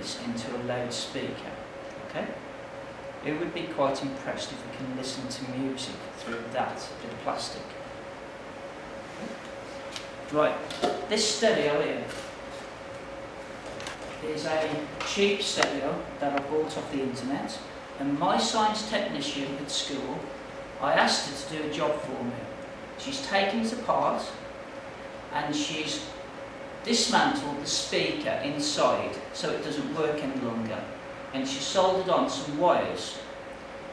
this into a loudspeaker. Okay? You would be quite impressed if you can listen to music through that bit of plastic. Right, this stereo here is a cheap stereo that I bought off the internet, and my science technician at school, I asked her to do a job for me. She's taken it apart and she's dismantled the speaker inside so it doesn't work any longer, and she soldered on some wires.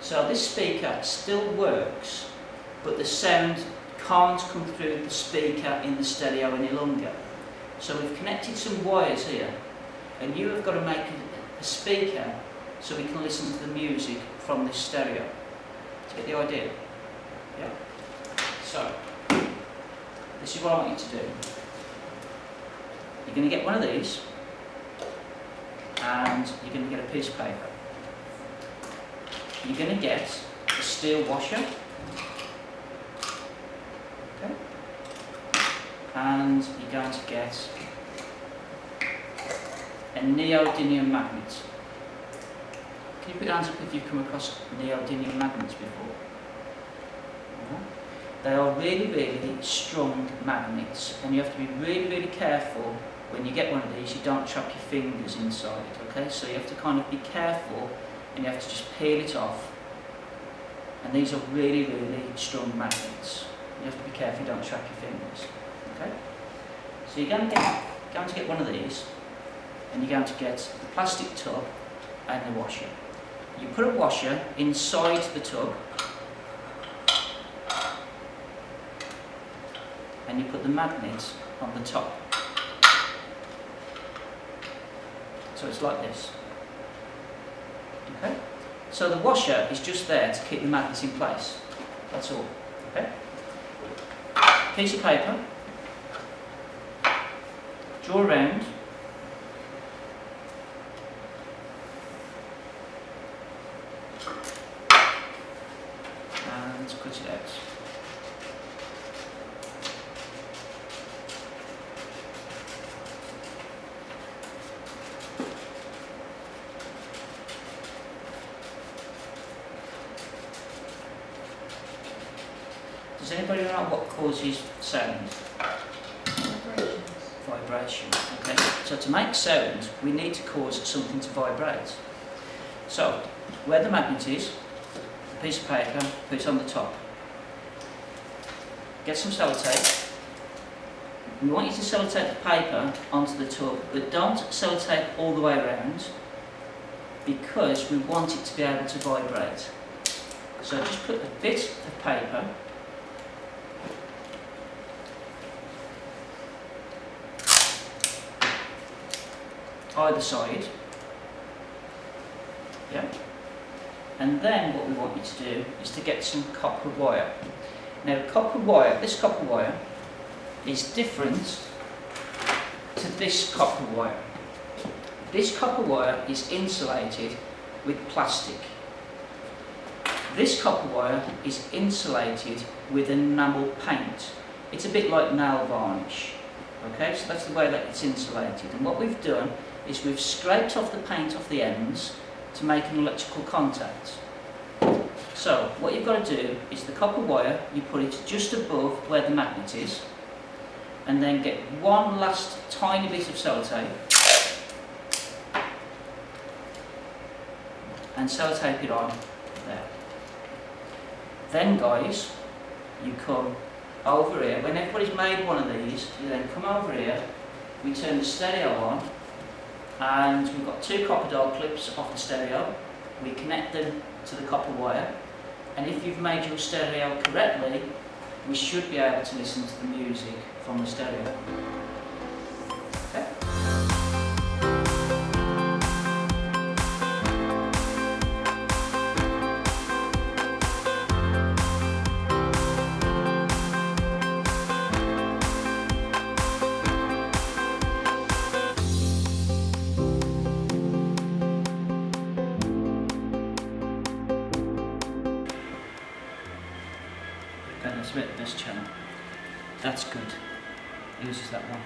So this speaker still works, but the sound can't come through the speaker in the stereo any longer. So we've connected some wires here, and you have got to make a speaker so we can listen to the music from this stereo. Do you get the idea? Yeah? So, this is what I want you to do. You're going to get one of these, and you're going to get a piece of paper. You're going to get a steel washer, okay, and you're going to get a neodymium magnet. Can you put your hands up if you've come across neodymium magnets before? They are really, really strong magnets, and you have to be really, really careful when you get one of these. You don't trap your fingers inside, okay? So you have to kind of be careful, and you have to just peel it off. And these are really, really strong magnets. You have to be careful you don't trap your fingers, okay? So you're going to get one of these, and you're going to get the plastic tub and the washer. You put a washer inside the tub, and you put the magnet on the top. So it's like this. Okay? So the washer is just there to keep the magnets in place. That's all. Okay? Piece of paper. Draw around. And cut it out. Does anybody know what causes sound? Vibration. Okay. So to make sound, we need to cause something to vibrate. So where the magnet is, a piece of paper, put it on the top. Get some sellotape. We want you to sellotape the paper onto the tub, but don't sellotape all the way around, because we want it to be able to vibrate. So just put a bit of paper either side, yeah. And then what we want you to do is to get some copper wire. Now, this copper wire is different to this copper wire. This copper wire is insulated with plastic. This copper wire is insulated with enamel paint. It's a bit like nail varnish. Okay, so that's the way that it's insulated. And what we've done is we've scraped off the paint off the ends to make an electrical contact. So what you've got to do is the copper wire, you put it just above where the magnet is, and then get one last tiny bit of sellotape and sellotape it on there. Then guys, you come over here. When everybody's made one of these, you then come over here, we turn the stereo on, and we've got two copper dowel clips off the stereo. We connect them to the copper wire, and if you've made your stereo correctly, we should be able to listen to the music from the stereo. Okay? That's about this channel. That's good. Uses that one.